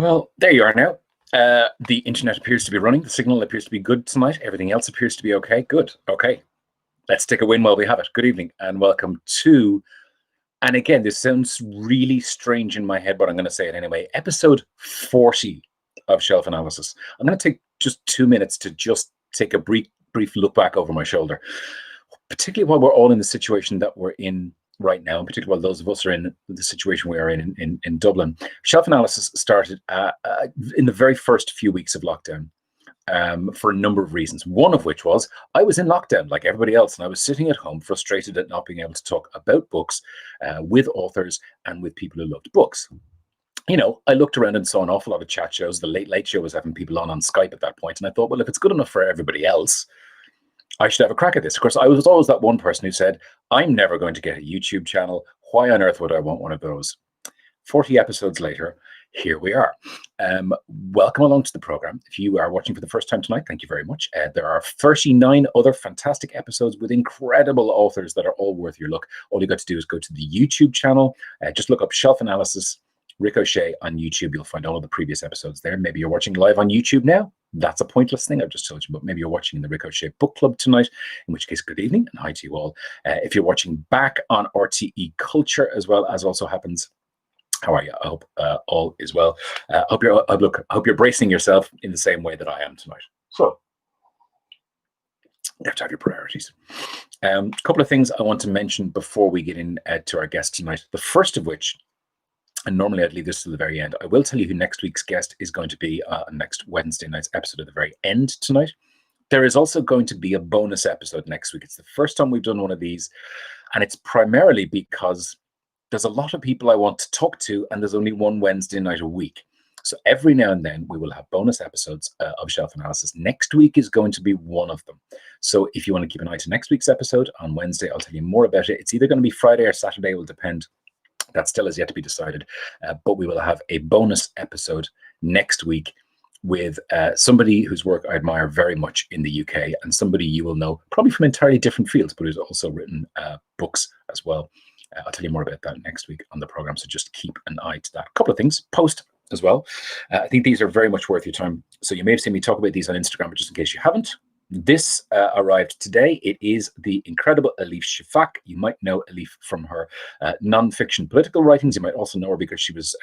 Well, there you are now. The internet appears to be running. The signal appears to be good tonight. Everything else appears to be okay. Good. Okay. Let's take a win while we have it. Good evening and welcome to, and again, this sounds really strange in my head, but I'm going to say it anyway. Episode 40 of Shelf Analysis. I'm going to take just 2 minutes to just take a brief look back over my shoulder, particularly while we're all in the situation that we're in right now, and particularly while those of us are in the situation we are in Dublin. Shelf Analysis started in the very first few weeks of lockdown for a number of reasons. One of which was I was in lockdown like everybody else, and I was sitting at home frustrated at not being able to talk about books with authors and with people who loved books. You know, I looked around and saw an awful lot of chat shows. The Late Late Show was having people on Skype at that point, and I thought, well, if it's good enough for everybody else, I should have a crack at this. Of course, I was always that one person who said, I'm never going to get a YouTube channel. Why on earth would I want one of those? 40 episodes later, here we are. Welcome along to the program. If you are watching for the first time tonight, thank you very much. There are 39 other fantastic episodes with incredible authors that are all worth your look. All you got to do is go to the YouTube channel, just look up Shelf Analysis Ricochet on YouTube. You'll find all of the previous episodes there. Maybe you're watching live on YouTube now. That's a pointless thing I've just told you, but maybe you're watching in the Ricochet Book Club tonight, in which case, good evening and hi to you all. If you're watching back on RTE Culture as well, as also happens, how are you? I hope all is well. I hope you're bracing yourself in the same way that I am tonight. So you have to have your priorities. A couple of things I want to mention before we get in to our guest tonight. The first of which, and normally I'd leave this to the very end, I will tell you who next week's guest is going to be on next Wednesday night's episode at the very end tonight. There is also going to be a bonus episode next week. It's the first time we've done one of these, and it's primarily because there's a lot of people I want to talk to, and there's only one Wednesday night a week. So every now and then we will have bonus episodes of Shelf Analysis. Next week is going to be one of them. So if you want to keep an eye to next week's episode on Wednesday, I'll tell you more about it. It's either going to be Friday or Saturday, it will depend. That still is yet to be decided, but we will have a bonus episode next week with somebody whose work I admire very much in the UK, and somebody you will know probably from entirely different fields, but who's also written books as well. I'll tell you more about that next week on the program, so just keep an eye to that. A couple of things, post as well. I think these are very much worth your time. So you may have seen me talk about these on Instagram, but just in case you haven't, this arrived today. It is the incredible Elif Shafak. You might know Elif from her non-fiction political writings. You might also know her because she was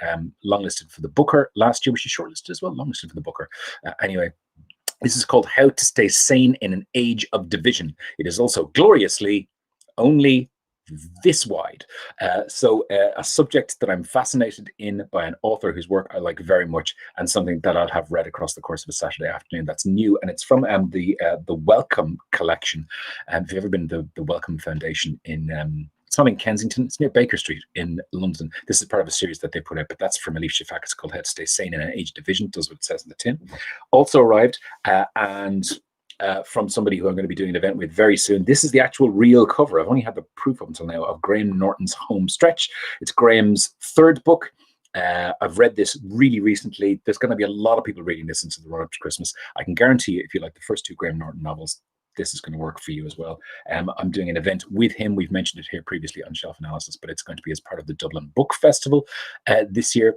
longlisted for the Booker last year. Was she shortlisted as well? Longlisted for the Booker. Anyway, this is called How to Stay Sane in an Age of Division. It is also gloriously only this wide. So a subject that I'm fascinated in by an author whose work I like very much, and something that I'll have read across the course of a Saturday afternoon that's new, and it's from the Wellcome collection. If you've ever been to the Wellcome Foundation in it's not in Kensington, it's near Baker Street in London. This is part of a series that they put out, but that's from Elif Shafak. It's called How to Stay Sane in an Age of Division. Does what it says in the tin. Also arrived, and from somebody who I'm going to be doing an event with very soon. This is the actual real cover. I've only had the proof up until now of Graham Norton's Home Stretch. It's Graham's third book. I've read this really recently. There's going to be a lot of people reading this into the run-up to Christmas. I can guarantee you, if you like the first two Graham Norton novels, this is going to work for you as well. I'm doing an event with him. We've mentioned it here previously on Shelf Analysis, but it's going to be as part of the Dublin Book Festival this year.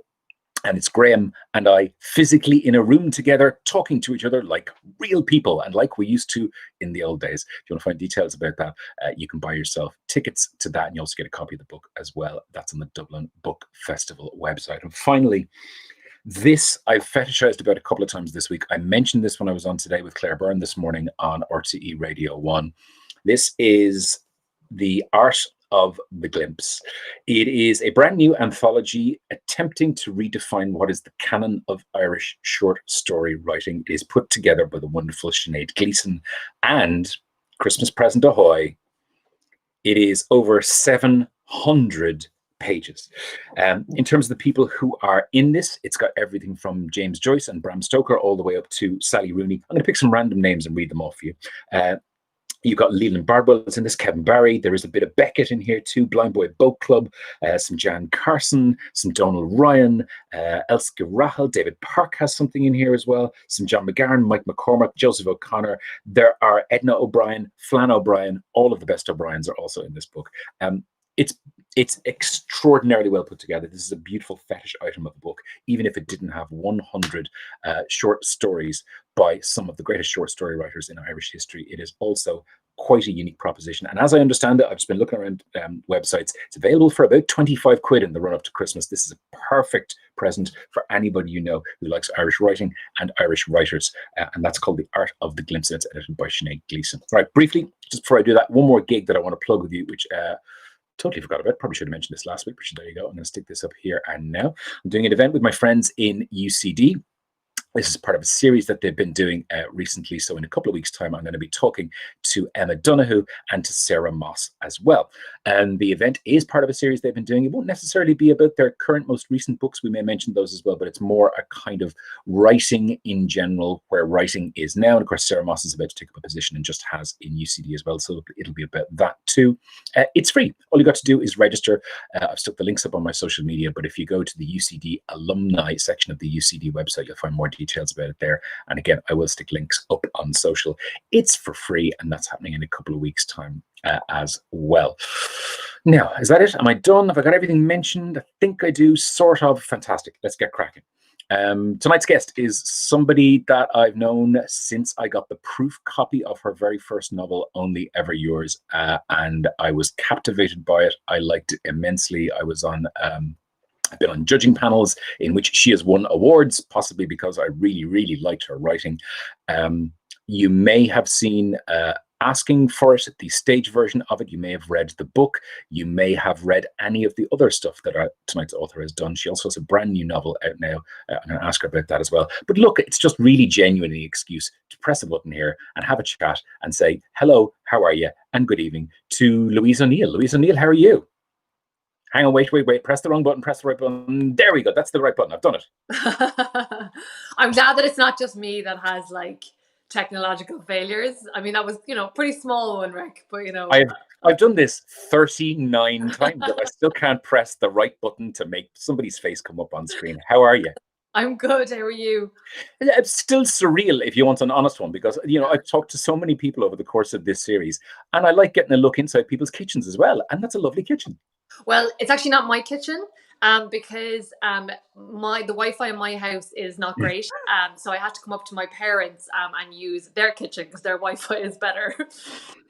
And it's Graham and I physically in a room together, talking to each other like real people and like we used to in the old days. If you want to find details about that, you can buy yourself tickets to that, and you also get a copy of the book as well. That's on the Dublin Book Festival website. And finally, this I've fetishized about a couple of times this week. I mentioned this when I was on Today with Claire Byrne this morning on RTE Radio 1. This is The Art of the Glimpse. It is a brand new anthology attempting to redefine what is the canon of Irish short story writing. It is put together by the wonderful Sinead Gleeson, and Christmas present ahoy, it is over 700 pages. In terms of the people who are in this, it's got everything from James Joyce and Bram Stoker all the way up to Sally Rooney. I'm going to pick some random names and read them off for you. You've got Leland Bardwell is in this, Kevin Barry. There is a bit of Beckett in here too, Blind Boy Boat Club, some Jan Carson, some Donald Ryan, Elske Rahel, David Park has something in here as well, some John McGarren, Mike McCormack, Joseph O'Connor. There are Edna O'Brien, Flann O'Brien, all of the best O'Briens are also in this book. It's It's extraordinarily well put together. This is a beautiful fetish item of a book, even if it didn't have 100 short stories by some of the greatest short story writers in Irish history. It is also quite a unique proposition. And as I understand it, I've just been looking around websites. It's available for about 25 quid in the run up to Christmas. This is a perfect present for anybody you know who likes Irish writing and Irish writers. And that's called The Art of the Glimpse. It's edited by Sinead Gleeson. All right, briefly, just before I do that, one more gig that I want to plug with you, which totally forgot about. Probably should have mentioned this last week, but there you go. I'm going to stick this up here and now. I'm doing an event with my friends in UCD. This is part of a series that they've been doing recently. So in a couple of weeks' time, I'm going to be talking to Emma Donoghue and to Sarah Moss as well. And the event is part of a series they've been doing. It won't necessarily be about their current, most recent books. We may mention those as well, but it's more a kind of writing in general, where writing is now. And of course, Sarah Moss is about to take up a position and just has in UCD as well. So it'll be about that too. It's free. All you got to do is register. I've stuck the links up on my social media, but if you go to the UCD alumni section of the UCD website, you'll find more details about it there. And again, I will stick links up on social. It's for free, and that's happening in a couple of weeks' time as well. Now, is that it? Am I done? Have I got everything mentioned? I think I do, sort of. Fantastic. Let's get cracking. Tonight's guest is somebody that I've known since I got the proof copy of her very first novel, Only Ever Yours, and I was captivated by it. I liked it immensely. I was on I've been on judging panels in which she has won awards, possibly because I really, really liked her writing. You may have seen Asking for It, the stage version of it. You may have read the book. You may have read any of the other stuff that tonight's author has done. She also has a brand new novel out now. I'm going to ask her about that as well. But look, it's just really genuinely an excuse to press a button here and have a chat and say, hello, how are you? And good evening to Louise O'Neill. Louise O'Neill, how are you? Hang on, wait. Press the wrong button, press the right button. There we go. That's the right button. I've done it. I'm glad that it's not just me that has like technological failures. I mean, that was, pretty small one, Rick, but I've done this 39 times, but I still can't press the right button to make somebody's face come up on screen. How are you? I'm good. How are you? It's still surreal, if you want an honest one, because I've talked to so many people over the course of this series, and I like getting a look inside people's kitchens as well. And that's a lovely kitchen. Well, it's actually not my kitchen, because the Wi-Fi in my house is not great. So I had to come up to my parents and use their kitchen because their Wi-Fi is better.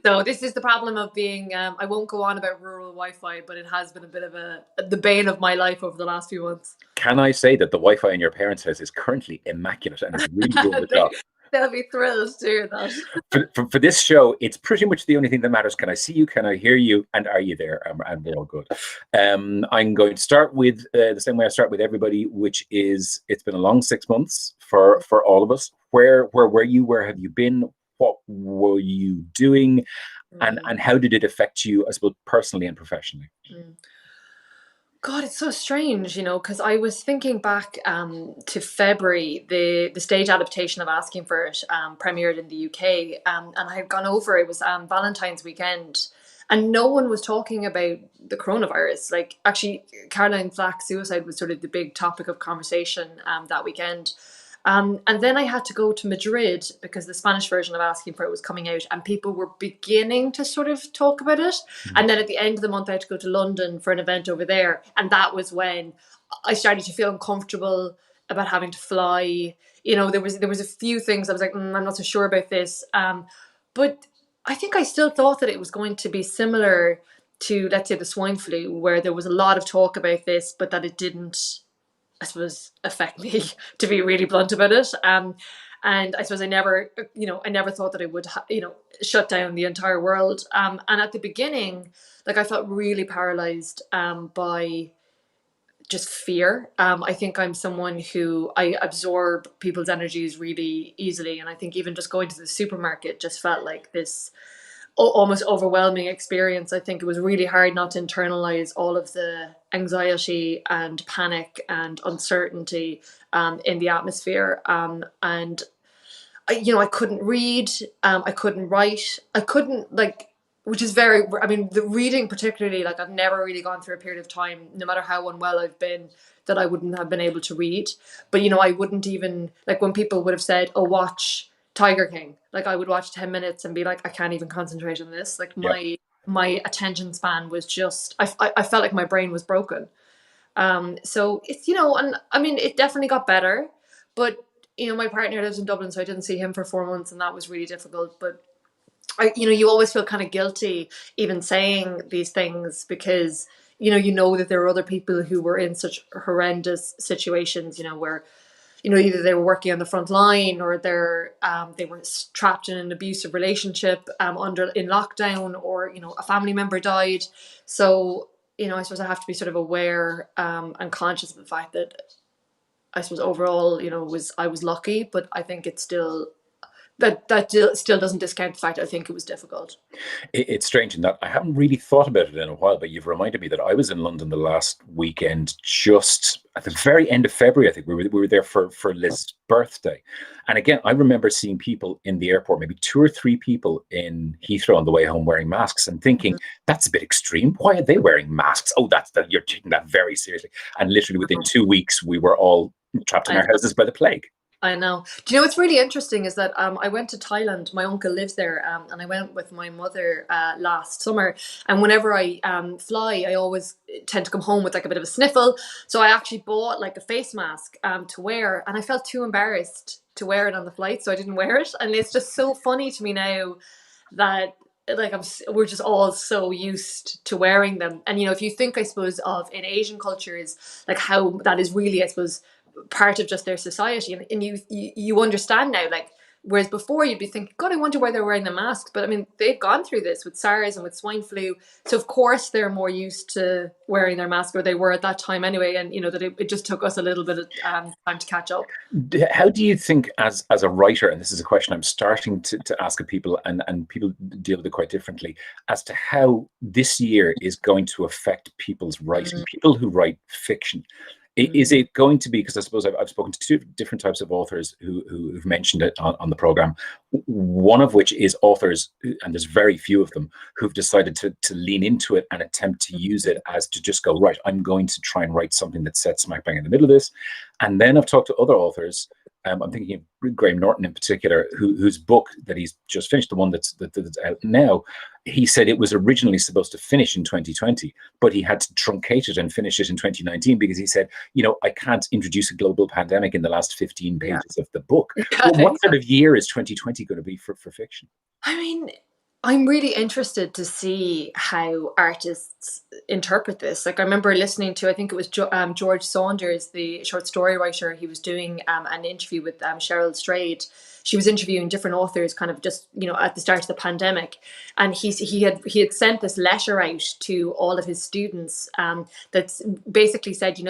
So this is the problem of being. I won't go on about rural Wi-Fi, but it has been a bit of the bane of my life over the last few months. Can I say that the Wi-Fi in your parents' house is currently immaculate and it's really doing the job? They'll be thrilled to hear that. For this show, it's pretty much the only thing that matters. Can I see you? Can I hear you? And are you there? And we're all good. I'm going to start with the same way I start with everybody, which is it's been a long 6 months for all of us. Where were you? Where have you been? What were you doing? And how did it affect you, I suppose, personally and professionally? God, it's so strange, because I was thinking back to February, the stage adaptation of Asking for It premiered in the UK, and I had gone over. It was Valentine's weekend, and no one was talking about the coronavirus. Like, actually, Caroline Flack's suicide was sort of the big topic of conversation that weekend. And then I had to go to Madrid because the Spanish version of Asking for It was coming out and people were beginning to sort of talk about it. And then at the end of the month, I had to go to London for an event over there. And that was when I started to feel uncomfortable about having to fly. There was a few things I was like, I'm not so sure about this. But I think I still thought that it was going to be similar to, let's say, the swine flu, where there was a lot of talk about this, but that it didn't, I suppose, affect me, to be really blunt about it. And I suppose I never thought that it would, shut down the entire world. And at the beginning, like, I felt really paralyzed by just fear. I think I'm someone who I absorb people's energies really easily. And I think even just going to the supermarket just felt like this almost overwhelming experience. I think it was really hard not to internalize all of the anxiety and panic and uncertainty in the atmosphere. And I couldn't read, I couldn't write, I couldn't which is the reading particularly, like, I've never really gone through a period of time, no matter how unwell I've been, that I wouldn't have been able to read. But, I wouldn't even, like, when people would have said, oh, watch Tiger King, like, I would watch 10 minutes and be like, I can't even concentrate on this. Like, my attention span was just, I felt like my brain was broken. So it's, and I mean, it definitely got better, but my partner lives in Dublin, so I didn't see him for 4 months, and that was really difficult. But you always feel kind of guilty even saying these things, because you know that there are other people who were in such horrendous situations, where either they were working on the front line, or they were trapped in an abusive relationship under in lockdown, or a family member died. So I suppose I have to be sort of aware and conscious of the fact that I suppose overall was I was lucky, but I think it's still that still doesn't discount the fact I think it was difficult. It's strange in that I haven't really thought about it in a while, but you've reminded me that I was in London the last weekend, just at the very end of February. I think we were there for Liz's birthday. And again, I remember seeing people in the airport, maybe two or three people in Heathrow on the way home wearing masks, and thinking, that's a bit extreme. Why are they wearing masks? Oh, that's that you're taking that very seriously. And literally within 2 weeks, we were all trapped in I our houses by the plague. I know. Do you know what's really interesting is that I went to Thailand. My uncle lives there, and I went with my mother last summer. And whenever I fly, I always tend to come home with like a bit of a sniffle. So I actually bought like a face mask to wear, and I felt too embarrassed to wear it on the flight, so I didn't wear it. And it's just so funny to me now that like we're just all so used to wearing them. And if you think, I suppose, of in Asian cultures, like how that is really, I suppose, part of just their society, and you understand now, like, whereas before you'd be thinking, God, I wonder why they're wearing the masks. But I mean, they've gone through this with SARS and with swine flu, so of course they're more used to wearing their mask, or they were at that time anyway. And that it just took us a little bit of time to catch up. How do you think, as a writer, and this is a question I'm starting to ask of people, and people deal with it quite differently, as to how this year is going to affect people's writing, Mm, people who write fiction? Is mm, it going to be, because I suppose I've spoken to two different types of authors who've mentioned it on the program, one of which is authors, and there's very few of them, who've decided to lean into it and attempt to use it as to just go, right, I'm going to try and write something that sets smack bang in the middle of this. And then I've talked to other authors. I'm thinking of Graham Norton in particular, whose book that he's just finished, the one that's out now. He said it was originally supposed to finish in 2020, but he had to truncate it and finish it in 2019, because he said, I can't introduce a global pandemic in the last 15 yeah. pages of the book. Yeah, Well, what sort of year is 2020 going to be for fiction? I mean, I'm really interested to see how artists interpret this. Like, I remember listening to, I think it was George Saunders, the short story writer. He was doing an interview with Cheryl Strayed. She was interviewing different authors, kind of just at the start of the pandemic, and he had sent this letter out to all of his students that basically said,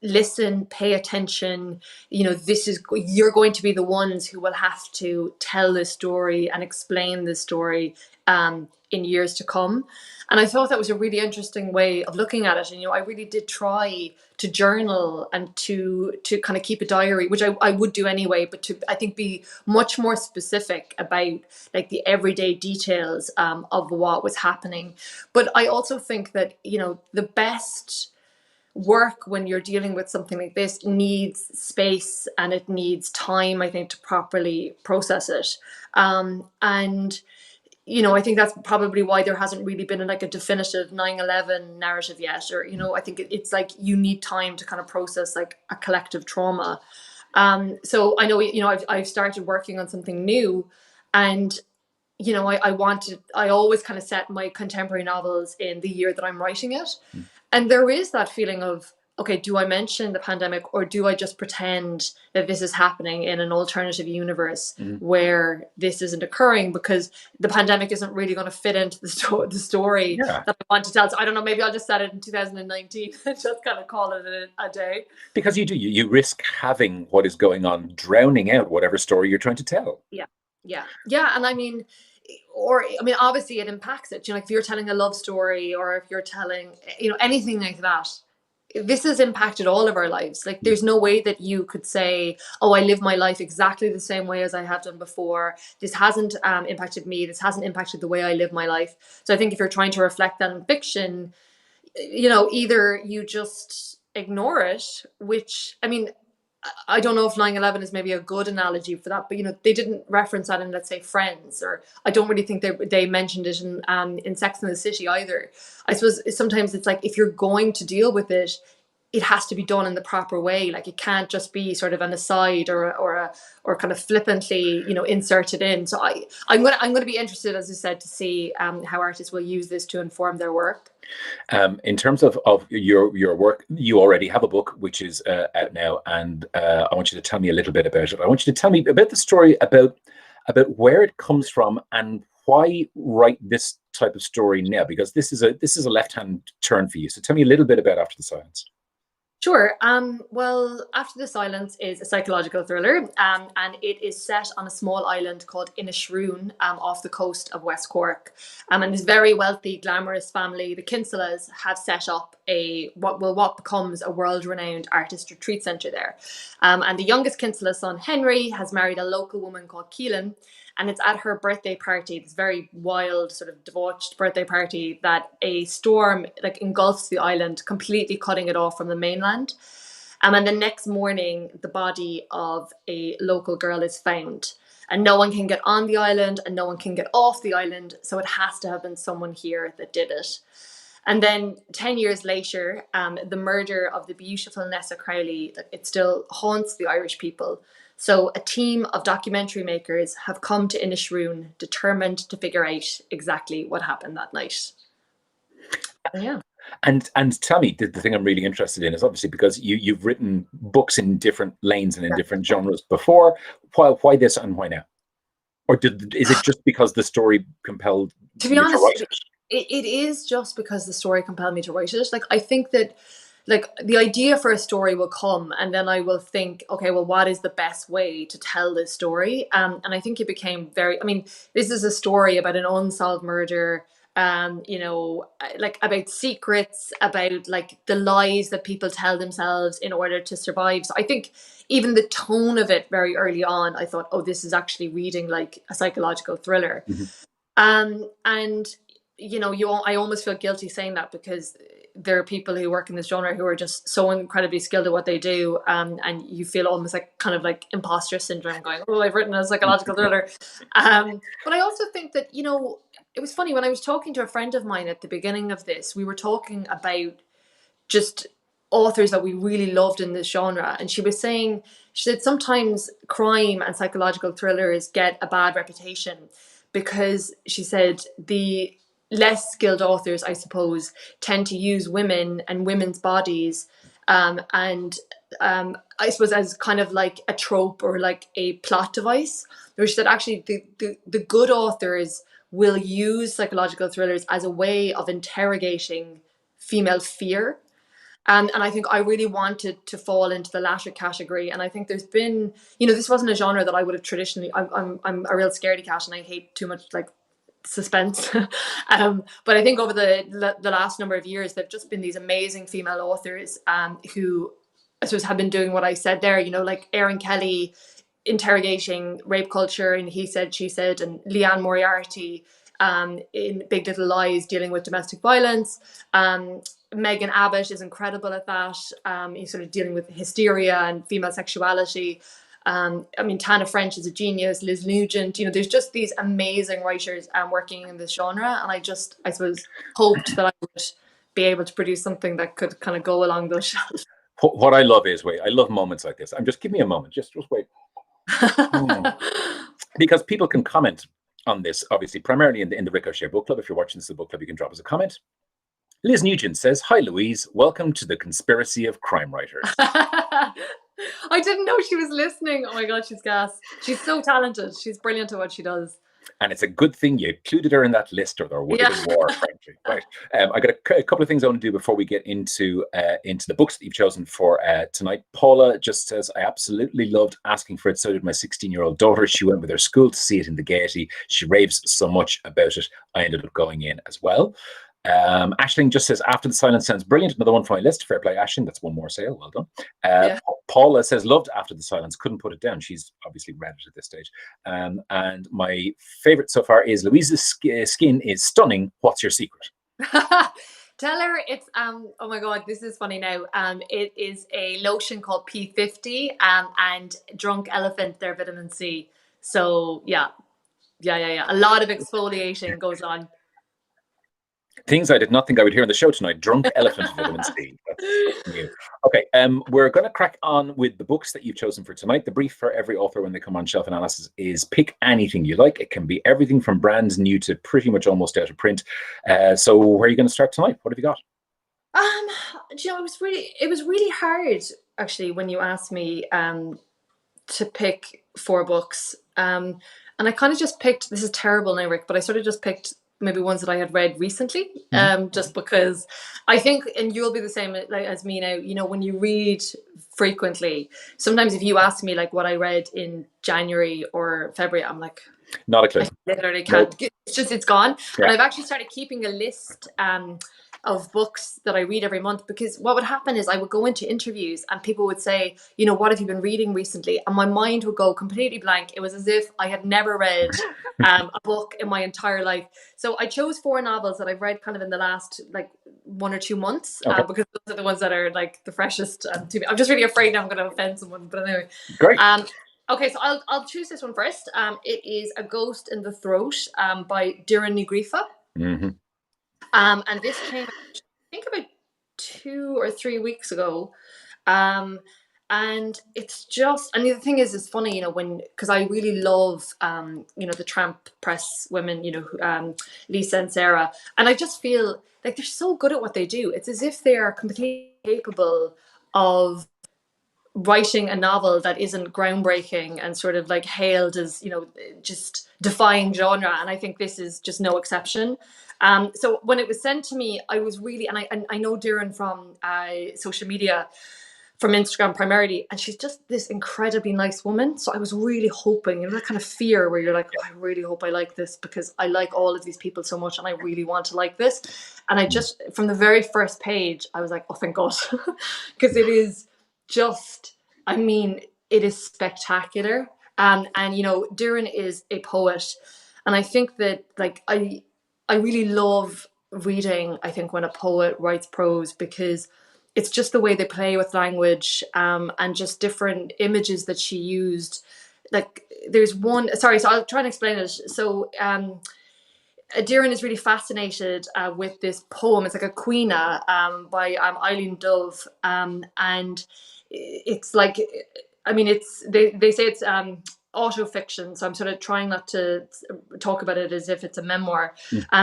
listen, pay attention. This is, you're going to be the ones who will have to tell this story and explain this story in years to come. And I thought that was a really interesting way of looking at it. And I really did try to journal and to kind of keep a diary, which I would do anyway, but to, I think, be much more specific about like the everyday details of what was happening. But I also think that the best work when you're dealing with something like this needs space, and it needs time, I think, to properly process it. And I think that's probably why there hasn't really been like a definitive 9/11 narrative yet. Or I think it's like you need time to kind of process like a collective trauma. So I know I've started working on something new, and I always kind of set my contemporary novels in the year that I'm writing it. And there is that feeling of, okay, do I mention the pandemic, or do I just pretend that this is happening in an alternative universe Mhm. where this isn't occurring, because the pandemic isn't really going to fit into the story Yeah, that I want to tell. So I don't know, maybe I'll just set it in 2019 and just kind of call it a day. because you risk having what is going on drowning out whatever story you're trying to tell. Yeah. Yeah. Yeah. And I mean, obviously it impacts it. Like if you're telling a love story, or if you're telling, anything like that, this has impacted all of our lives. Like there's no way that you could say, oh, I live my life exactly the same way as I have done before. This hasn't impacted me. This hasn't impacted the way I live my life. So I think if you're trying to reflect that in fiction, either you just ignore it, which, I mean, I don't know if 9/11 is maybe a good analogy for that, but they didn't reference that in, let's say, Friends, or I don't really think they mentioned it in Sex and the City either. I suppose sometimes it's like, if you're going to deal with it, it has to be done in the proper way. Like, it can't just be sort of an aside, or kind of flippantly, inserted in. So I'm gonna be interested, as I said, to see how artists will use this to inform their work. In terms of your work, you already have a book which is out now, and I want you to tell me a little bit about it. I want you to tell me about the story, about where it comes from, and why write this type of story now, because this is a left-hand turn for you. So tell me a little bit about After the Silence. Sure. Well, After the Silence is a psychological thriller, and it is set on a small island called Inishrune, off the coast of West Cork. And this very wealthy, glamorous family, the Kinsellas, have set up what becomes a world-renowned artist retreat centre there. And the youngest Kinsella's son, Henry, has married a local woman called Keelan, and it's at her birthday party, this very wild, sort of debauched birthday party, that a storm like engulfs the island, completely cutting it off from the mainland. And the next morning, the body of a local girl is found. And no one can get on the island, and no one can get off the island. So it has to have been someone here that did it. And then 10 years later, the murder of the beautiful Nessa Crowley, it still haunts the Irish people. So a team of documentary makers have come to Inishrune, determined to figure out exactly what happened that night. Yeah. And tell me, the thing I'm really interested in is, obviously, because you've written books in different lanes and in different genres before. Why this and why now? Or is it just because the story compelled To be you to honest, write it? it is just because the story compelled me to write it. Like, I think that, like, the idea for a story will come, and then I will think, okay, well, what is the best way to tell this story? And I think it became very, I mean, this is a story about an unsolved murder, like, about secrets, about, like, the lies that people tell themselves in order to survive. So I think even the tone of it very early on, I thought, oh, this is actually reading like a psychological thriller. Mhm. And I almost feel guilty saying that, because there are people who work in this genre who are just so incredibly skilled at what they do, and you feel almost like kind of like imposter syndrome, going, "Oh, I've written a psychological thriller." But I also think that it was funny when I was talking to a friend of mine at the beginning of this. We were talking about just authors that we really loved in this genre, and she said sometimes crime and psychological thrillers get a bad reputation because, she said, the less skilled authors, I suppose, tend to use women and women's bodies, and I suppose as kind of like a trope or like a plot device. Where she said actually the good authors will use psychological thrillers as a way of interrogating female fear. And I think I really wanted to fall into the latter category. And I think there's been, this wasn't a genre that I would have traditionally. I'm a real scaredy cat, and I hate too much like suspense. But I think over the last number of years, there've just been these amazing female authors, who I suppose have been doing what I said there. Like Erin Kelly, interrogating rape culture, and He Said, She Said, and Leanne Moriarty, in Big Little Lies, dealing with domestic violence. Megan Abbott is incredible at that. He's sort of dealing with hysteria and female sexuality. I mean, Tana French is a genius. Liz Nugent. There's just these amazing writers working in this genre, and I suppose, hoped that I would be able to produce something that could kind of go along those shelves. What I love is, wait, I love moments like this. Just give me a moment. Just wait. Because people can comment on this, obviously, primarily in the Ricochet Book Club. If you're watching this in the book club, you can drop us a comment. Liz Nugent says, "Hi, Louise. Welcome to the conspiracy of crime writers." I didn't know she was listening. Oh my God, she's gas. She's so talented. She's brilliant at what she does. And it's a good thing you included her in that list, or there would have been war, frankly. Right. I got a couple of things I want to do before we get into the books that you've chosen for tonight. Paula just says, "I absolutely loved asking for it. So did my 16-year-old daughter. She went with her school to see it in the Gaiety. She raves so much about it. I ended up going in as well." Aisling just says, "After the Silence sounds brilliant. Another one for my list. Fair play, Aisling. That's one more sale. Well done." Yeah. Paula says, "Loved After the Silence. Couldn't put it down." She's obviously read it at this stage. And my favorite so far is, "Louise's skin is stunning. What's your secret?" Tell her it's oh my god, this is funny now. It is a lotion called P50 and Drunk Elephant, their vitamin C. So yeah. A lot of exfoliating goes on. Things I did not think I would hear on the show tonight. Drunk elephant vitamin C. That's new. Okay, we're going to crack on with the books that you've chosen for tonight. The brief for every author when they come on Shelf Analysis is pick anything you like. It can be everything from brand new to pretty much almost out of print. So where are you going to start tonight? What have you got? It was really hard actually when you asked me to pick four books. And I kind of just picked, this is terrible now, Rick, but I sort of just picked maybe ones that I had read recently, just because I think, and you'll be the same as me now, when you read frequently, sometimes if you ask me like what I read in January or February, I'm like, not a clue. I literally can't. Nope. It's gone. Yeah. And I've actually started keeping a list of books that I read every month, because what would happen is I would go into interviews and people would say, what have you been reading recently? And my mind would go completely blank. It was as if I had never read a book in my entire life. So I chose four novels that I've read kind of in the last like 1 or 2 months, because those are the ones that are like the freshest to me. I'm just really afraid now I'm going to offend someone, but anyway. Great. Okay, so I'll choose this one first. It is A Ghost in the Throat by Doireann Ní Ghríofa. Mm-hmm. And this came, I think, about 2 or 3 weeks ago. And it's just, and the thing is, it's funny, because I really love, the Tramp Press women, Lisa and Sarah. And I just feel like they're so good at what they do. It's as if they are completely capable of writing a novel that isn't groundbreaking and sort of like hailed as, just defying genre. And I think this is just no exception. So when it was sent to me, I was really, and I know Doireann from social media, from Instagram primarily, and she's just this incredibly nice woman. So I was really hoping, that kind of fear where you're like, I really hope I like this, because I like all of these people so much and I really want to like this. And I just, from the very first page, I was like, oh, thank God. Because it is just, it is spectacular. And Doireann is a poet. And I think that, like, I really love reading, I think, when a poet writes prose, because it's just the way they play with language, and just different images that she used. Like there's one, sorry, so I'll try and explain it. So Doireann is really fascinated with this poem. It's like a Queena by Eileen Dove. And it's like, they say it's autofiction, so I'm sort of trying not to talk about it as if it's a memoir.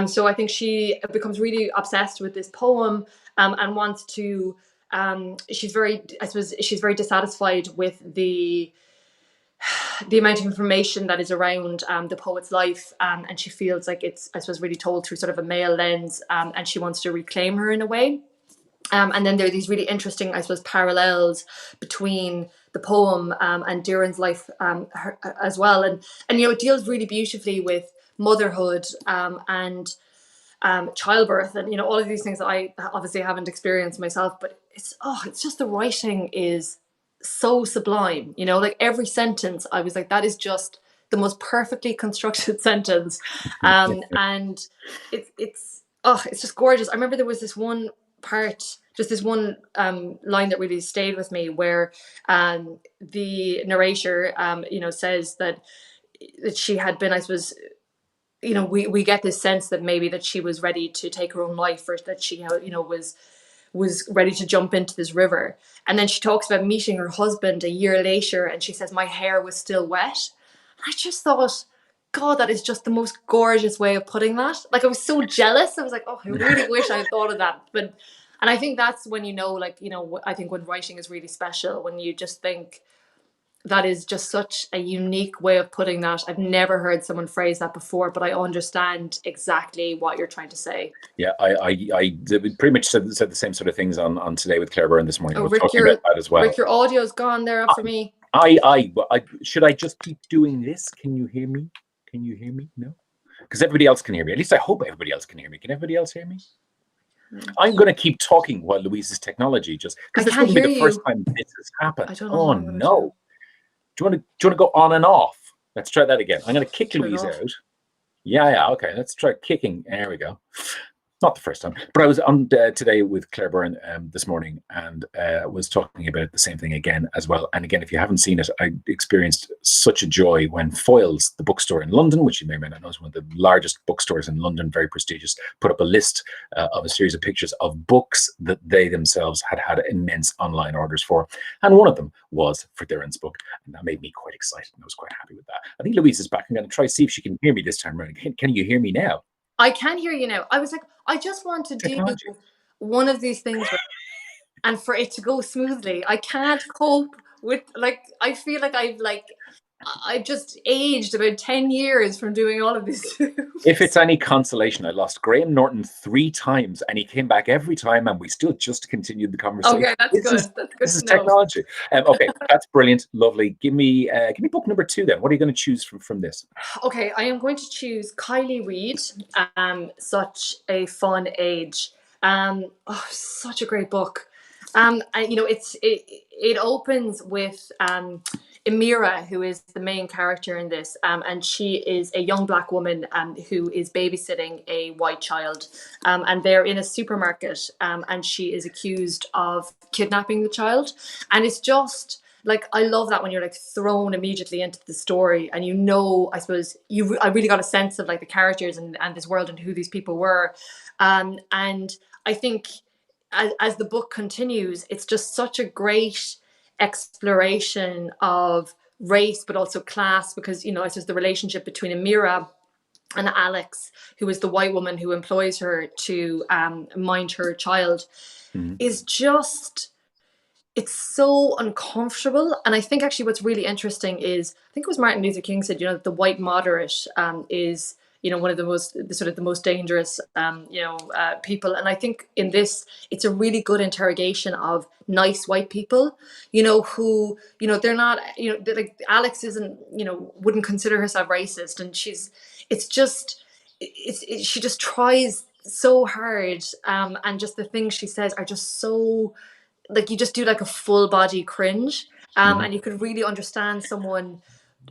So I think she becomes really obsessed with this poem, and wants to. She's very dissatisfied with the amount of information that is around the poet's life, and she feels like it's, I suppose, really told through sort of a male lens, and she wants to reclaim her in a way. And then there are these really interesting, I suppose, parallels between the poem and Doireann's life as well. And it deals really beautifully with motherhood and childbirth, and all of these things that I obviously haven't experienced myself. But it's just, the writing is so sublime. Like every sentence, I was like, that is just the most perfectly constructed sentence, and it's just gorgeous. I remember there was this one part, just this one line that really stayed with me, where the narrator says that she had been, I suppose, we get this sense that maybe that she was ready to take her own life, or that she was ready to jump into this river. And then she talks about meeting her husband a year later, and she says, my hair was still wet. And I just thought, God, that is just the most gorgeous way of putting that. Like, I was so jealous. I was like, oh, I really wish I had thought of that. And I think that's when I think when writing is really special, when you just think, that is just such a unique way of putting that. I've never heard someone phrase that before, but I understand exactly what you're trying to say. Yeah, I pretty much said the same sort of things on Today with Claire Byrne this morning. Oh, I was talking about that as well. Rick, your audio's gone there for me. Should I just keep doing this? Can you hear me? Can you hear me? No? Because everybody else can hear me. At least I hope everybody else can hear me. Can everybody else hear me? I'm going to keep talking while Louise's technology just... Because this wouldn't be the first time this has happened. I don't know. Oh, no. Do you want to go on and off? Let's try that again. I'm going to kick Louise out. Yeah. Okay. Let's try kicking. There we go. not the first time, but I was on today with Claire Byrne this morning and was talking about the same thing again as well. And again, if you haven't seen it, I experienced such a joy when Foyles, the bookstore in London, which you may or may not know is one of the largest bookstores in London, very prestigious, put up a list of a series of pictures of books that they themselves had immense online orders for. And one of them was for Darren's book. And that made me quite excited. And I was quite happy with that. I think Louise is back. I'm going to try to see if she can hear me this time around. Can you hear me now? I can hear you now. I was like, I just want to do Technology. one of these things and for it to go smoothly. I can't cope with like I feel like I've just aged about 10 years from doing all of this. If it's any consolation, I lost Graham Norton 3 times, and he came back every time, and we still just continued the conversation. Okay, that's good. That's good This is to know. technology. Okay, that's brilliant, lovely. Give me book number 2 then. What are you going to choose from this? Okay, I am going to choose Kylie Reid. Such a fun age. Such a great book. And it opens with Amira, who is the main character in this, and she is a young black woman who is babysitting a white child, and they're in a supermarket, and she is accused of kidnapping the child, and it's just like I love that when you're like thrown immediately into the story, and I suppose I really got a sense of like the characters and this world and who these people were, and I think as the book continues, it's just such a great exploration of race, but also class, because it's just the relationship between Amira and Alex, who is the white woman who employs her to mind her child, Mhm. is just it's so uncomfortable. And I think actually what's really interesting is I think it was Martin Luther King said, the white moderate is one of the most dangerous people. And I think in this it's a really good interrogation of nice white people, who they're not, like Alex isn't, wouldn't consider herself racist, and it's just she just tries so hard, and just the things she says are just so like you just do like a full body cringe, Mhm. and you could really understand someone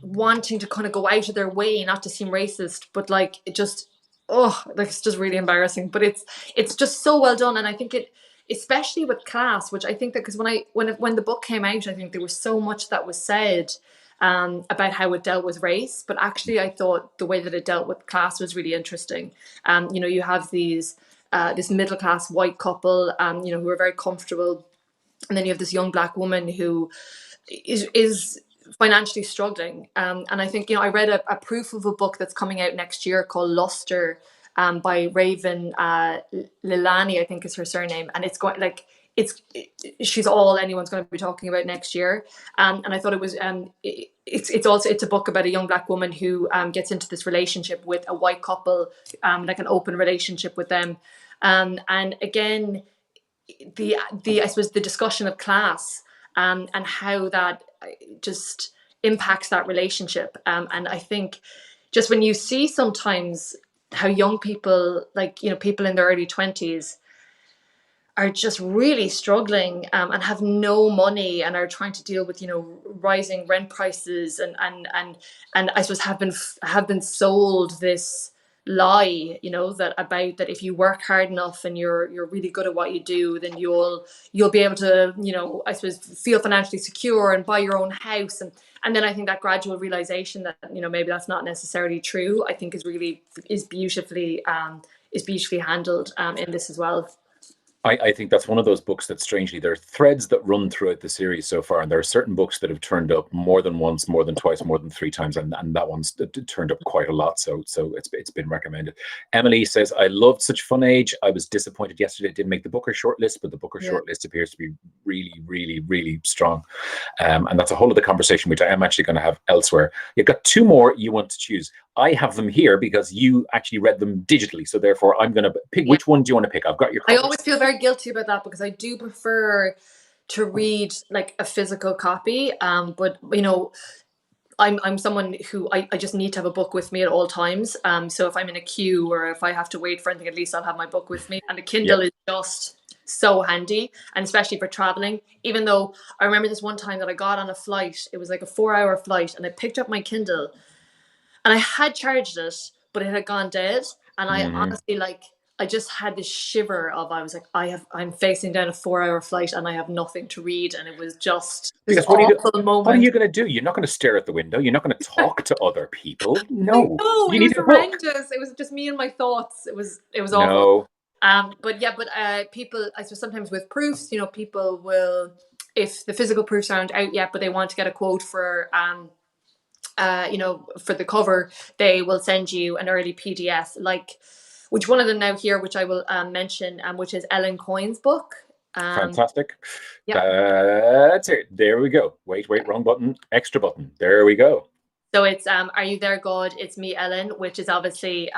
wanting to kind of go out of their way not to seem racist, but like it just like it's just really embarrassing, but it's just so well done. And I think it, especially with class, which I think that because when the book came out, I think there was so much that was said about how it dealt with race, but actually I thought the way that it dealt with class was really interesting. You have this middle class white couple, who are very comfortable, and then you have this young black woman who is financially struggling. And I think I read a proof of a book that's coming out next year called Luster, by Raven Lilani, I think is her surname, and it's going like she's all anyone's going to be talking about next year. And I thought it was it's a book about a young black woman who gets into this relationship with a white couple, like an open relationship with them, and again the I suppose the discussion of class, and how that just impacts that relationship. And I think just when you see sometimes how young people, like people in their early 20s, are just really struggling, and have no money and are trying to deal with rising rent prices, and I suppose have been sold this lie, that about that if you work hard enough and you're really good at what you do, then you'll be able to, I suppose, feel financially secure and buy your own house. And then I think that gradual realization that maybe that's not necessarily true, I think is beautifully handled in this as well. I think that's one of those books that strangely there are threads that run throughout the series so far, and there are certain books that have turned up more than once, more than twice, more than 3 times, and that one's turned up quite a lot. So it's been recommended. Emily says, I loved Such Fun Age. I was disappointed yesterday it didn't make the Booker shortlist, but the Booker Yeah. shortlist appears to be really, really, really strong. And that's a whole other conversation which I am actually going to have elsewhere. You've got 2 more you want to choose. I have them here because you actually read them digitally. So therefore, I'm going to pick. Yeah. Which one do you want to pick? I've got your I covers. always feel very guilty about that because I do prefer to read like a physical copy. But I'm someone who I just need to have a book with me at all times. So if I'm in a queue or if I have to wait for anything, at least I'll have my book with me. And the Kindle is just so handy, and especially for traveling. Even though I remember this one time that I got on a flight, it was like a 4-hour flight, and I picked up my Kindle and I had charged it, but it had gone dead. And I honestly, like, I just had this shiver of, I was like, I'm facing down a 4 hour flight and I have nothing to read. And it was just this Because awful what are moment. you going to do? You're not going to stare at the window. You're not going to talk to other people. I No, know, you it need was a book. horrendous. It was just me and my thoughts. It was awful. No, But yeah, but people, I suppose sometimes with proofs, people will, if the physical proofs aren't out yet, but they want to get a quote for the cover, they will send you an early PDF, like which one of them now here, which I will mention, which is Ellen Coyne's book. Um, fantastic. yeah. That's it. There we go. Wait, wrong button. Extra button. There we go. So it's Are You There, God? It's Me, Ellen, which is obviously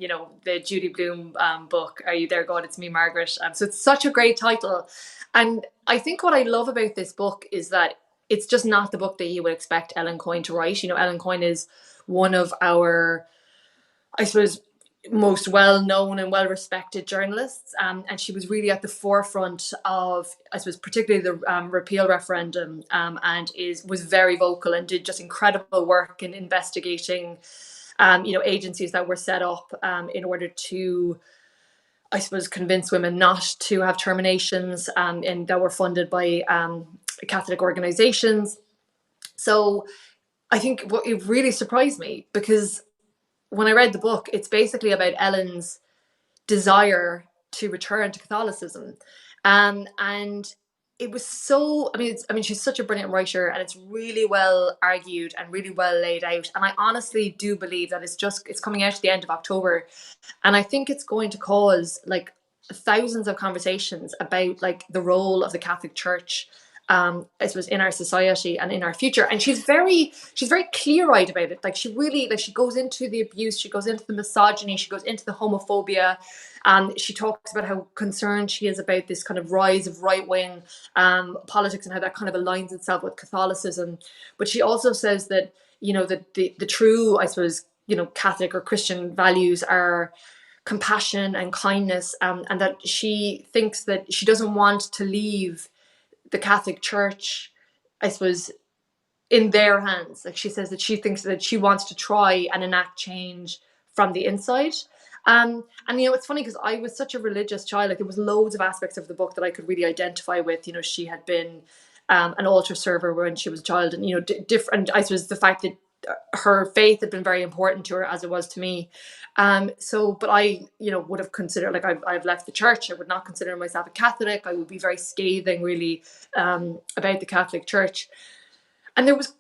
the Judy Blume book. Are You There, God? It's Me, Margaret. So it's such a great title, and I think what I love about this book is that it's just not the book that you would expect Ellen Coyne to write. Ellen Coyne is one of our, I suppose, most well known and well respected journalists. And she was really at the forefront of, I suppose, particularly the repeal referendum, and was very vocal and did just incredible work in investigating, agencies that were set up in order to, I suppose, convince women not to have terminations, and that were funded by Catholic organizations. So I think what it really surprised me, because when I read the book, it's basically about Ellen's desire to return to Catholicism, and it was so. She's such a brilliant writer, and it's really well argued and really well laid out. And I honestly do believe that it's coming out at the end of October, and I think it's going to cause like thousands of conversations about like the role of the Catholic Church, I suppose, in our society and in our future. And she's very clear-eyed about it. Like she really, like, she goes into the abuse, she goes into the misogyny, she goes into the homophobia. She talks about how concerned she is about this kind of rise of right-wing politics and how that kind of aligns itself with Catholicism. But she also says that, that the true, I suppose, Catholic or Christian values are compassion and kindness, and that she thinks that she doesn't want to leave the Catholic Church, I suppose, in their hands. Like she says that she thinks that she wants to try and enact change from the inside. And it's funny because I was such a religious child. Like there was loads of aspects of the book that I could really identify with. She had been an altar server when she was a child, and different. I suppose the fact that her faith had been very important to her, as it was to me. But I, would have considered, like, I've left the church. I would not consider myself a Catholic. I would be very scathing, really, about the Catholic Church. And there was,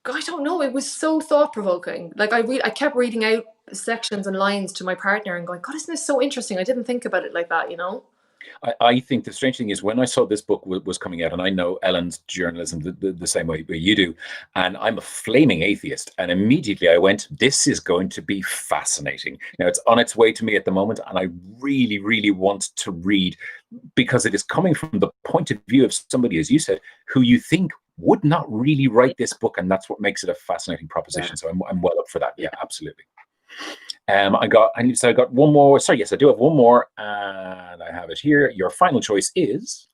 I don't know, it was so thought provoking. Like I kept reading out sections and lines to my partner and going, God, isn't this so interesting? I didn't think about it like that. I think the strange thing is when I saw this book was coming out, and I know Ellen's journalism the same way you do, and I'm a flaming atheist, and immediately I went, this is going to be fascinating. Now it's on its way to me at the moment, and I really, really want to read, because it is coming from the point of view of somebody, as you said, who you think would not really write this book, and that's what makes it a fascinating proposition. Yeah. So I'm well up for that. Yeah, absolutely. I got one more. Sorry, yes, I do have one more, and I have it here. Your final choice is.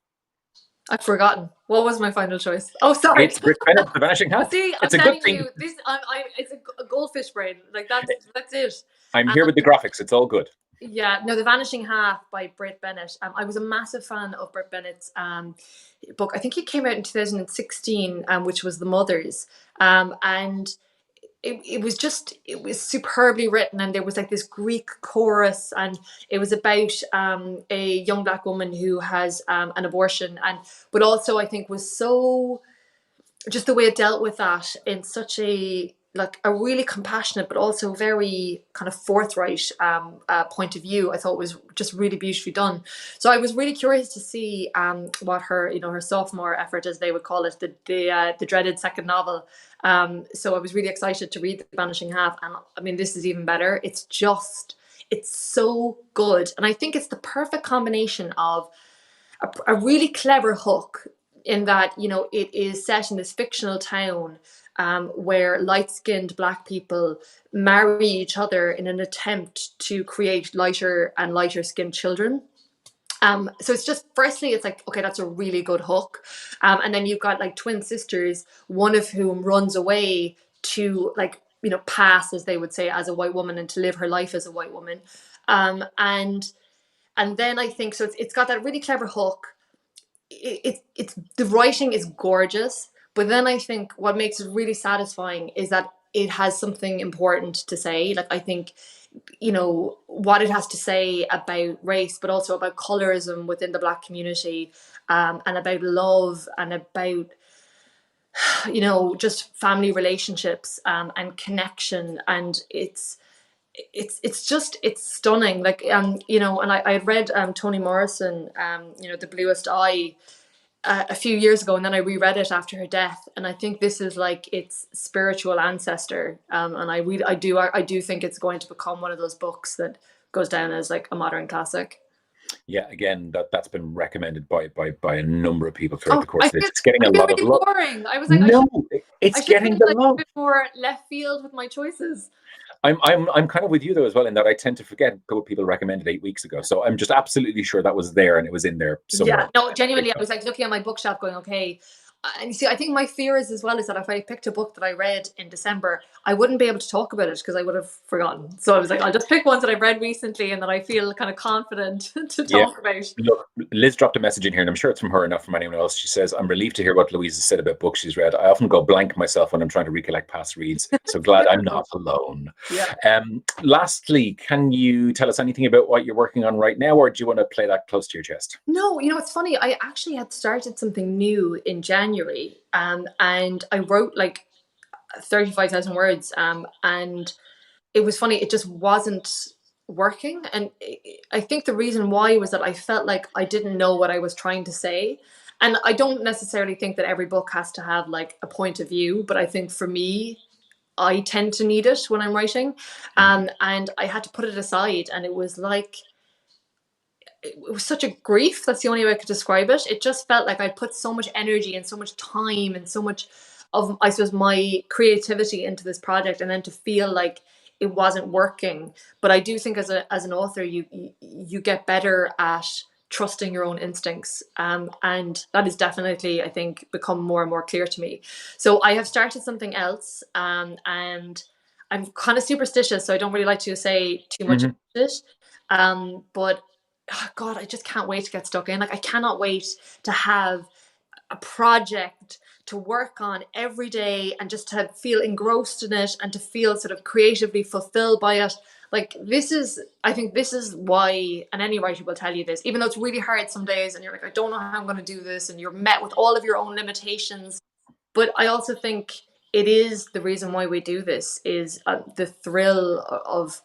I've forgotten. What was my final choice? Oh, sorry. It's Brit Bennett, The Vanishing Half. See, I'm It's a good telling thing. you, this. It's a goldfish brain. Like that's it. I'm here with the graphics. It's all good. Yeah, no, The Vanishing Half by Brit Bennett. I was a massive fan of Brit Bennett's book. I think it came out in 2016, which was The Mothers. And it was superbly written, and there was like this Greek chorus, and it was about a young Black woman who has an abortion, but also I think was so, just the way it dealt with that in such a, like, a really compassionate but also very kind of forthright point of view. I thought was just really beautifully done. So I was really curious to see what her sophomore effort, as they would call it, the dreaded second novel. So I was really excited to read The Vanishing Half, and I mean, this is even better. It's so good, and I think it's the perfect combination of a really clever hook, in that it is set in this fictional town where light-skinned Black people marry each other in an attempt to create lighter and lighter skinned children. So it's just, firstly, it's like, okay, that's a really good hook. And then you've got like twin sisters, one of whom runs away to like pass, as they would say, as a white woman, and to live her life as a white woman. And then I think so. It's got that really clever hook. It's the writing is gorgeous, but then I think what makes it really satisfying is that it has something important to say. Like, I think, what it has to say about race, but also about colorism within the Black community, and about love, and about just family relationships, and connection. And it's stunning. Like, and I had read Toni Morrison, The Bluest Eye, a few years ago, and then I reread it after her death, and I think this is like its spiritual ancestor. And I do think it's going to become one of those books that goes down as like a modern classic. Yeah, again, that's been recommended by a number of people throughout the course of this. It's I getting a feel lot of really love. boring. I was like, No, I it's should have getting been the like a love. bit more left field with my choices. I'm kind of with you though as well, in that I tend to forget what people recommended 8 weeks ago. So I'm just absolutely sure that was there, and it was in there Yeah, somewhere. no, genuinely, I was like looking at my bookshelf going, okay. And you see, I think my fear is as well is that if I picked a book that I read in December, I wouldn't be able to talk about it because I would have forgotten. So I was like, I'll just pick ones that I've read recently and that I feel kind of confident to Yeah. talk about. Look, Liz dropped a message in here, and I'm sure it's from her, not from anyone else. She says, I'm relieved to hear what Louise has said about books she's read. I often go blank myself when I'm trying to recollect past reads. So glad I'm not alone. Yeah. Lastly, can you tell us anything about what you're working on right now, or do you want to play that close to your chest? No, it's funny. I actually had started something new in January, and I wrote like 35,000 words, and it was funny. It just wasn't working. And I think the reason why was that I felt like I didn't know what I was trying to say. And I don't necessarily think that every book has to have like a point of view, but I think for me, I tend to need it when I'm writing. And I had to put it aside. And it was like, it was such a grief. That's the only way I could describe it. It just felt like I'd put so much energy and so much time and so much of, I suppose, my creativity into this project, and then to feel like it wasn't working. But I do think as an author, you get better at trusting your own instincts, and that is definitely, I think, become more and more clear to me. So I have started something else, and I'm kind of superstitious, so I don't really like to say too much about it. But oh God, I just can't wait to get stuck in. Like, I cannot wait to have a project to work on every day, and just to feel engrossed in it, and to feel sort of creatively fulfilled by it. Like, I think this is why, and any writer will tell you this, even though it's really hard some days and you're like, I don't know how I'm going to do this, and you're met with all of your own limitations. But I also think it is the reason why we do this is the thrill of,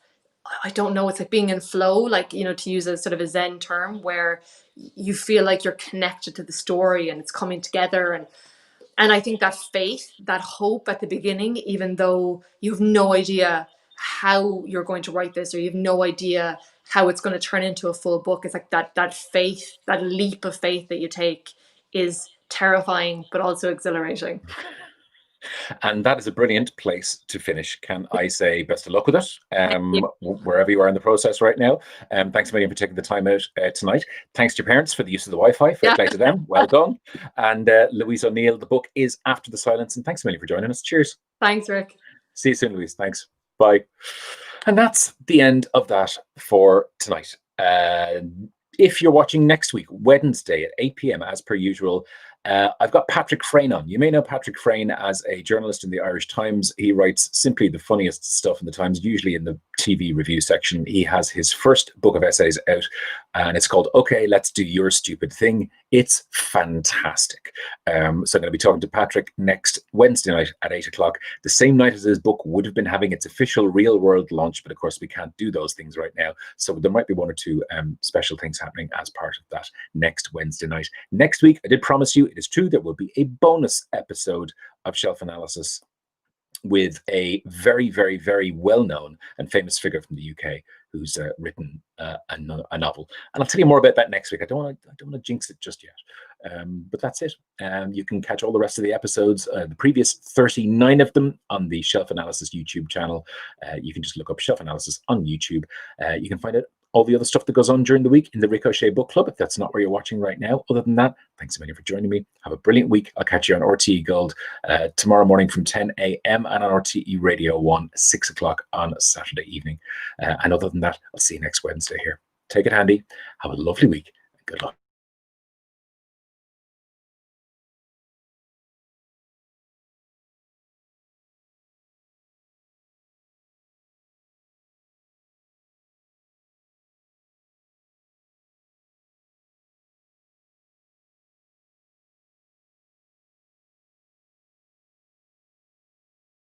I don't know, it's like being in flow, like, to use a sort of a Zen term, where you feel like you're connected to the story and it's coming together. And I think that faith, that hope at the beginning, even though you have no idea how you're going to write this, or you have no idea how it's going to turn into a full book, it's like that faith, that leap of faith that you take is terrifying, but also exhilarating. And that is a brilliant place to finish. Can I say best of luck with it, Thank wherever you are in the process right now. Thanks a million for taking the time out tonight. Thanks to your parents for the use of the Wi-Fi. Fair play to them. Well done. And Louise O'Neill, the book is After the Silence. And thanks a million for joining us. Cheers. Thanks, Rick. See you soon, Louise. Thanks. Bye. And that's the end of that for tonight. If you're watching next week, Wednesday at 8 p.m, as per usual, I've got Patrick Frayne on. You may know Patrick Frayne as a journalist in the Irish Times. He writes simply the funniest stuff in the Times, usually in the TV review section. He has his first book of essays out, and it's called Okay, Let's Do Your Stupid Thing. It's fantastic. So I'm going to be talking to Patrick next Wednesday night at 8 o'clock, the same night as his book would have been having its official real world launch, but of course we can't do those things right now. So there might be one or two special things happening as part of that next Wednesday night. Next week, I did promise you, it is true, there will be a bonus episode of Shelf Analysis with a very, very, very well-known and famous figure from the UK who's written a novel. And I'll tell you more about that next week. I don't want to jinx it just yet. But that's it. You can catch all the rest of the episodes, the previous 39 of them, on the Shelf Analysis YouTube channel. You can just look up Shelf Analysis on YouTube. You can find it all the other stuff that goes on during the week in the Ricochet Book Club, if that's not where you're watching right now. Other than that, thanks a million for joining me. Have a brilliant week. I'll catch you on RTE Gold tomorrow morning from 10 a.m. and on RTE Radio 1, 6 o'clock on Saturday evening. And other than that, I'll see you next Wednesday here. Take it handy. Have a lovely week. Good luck.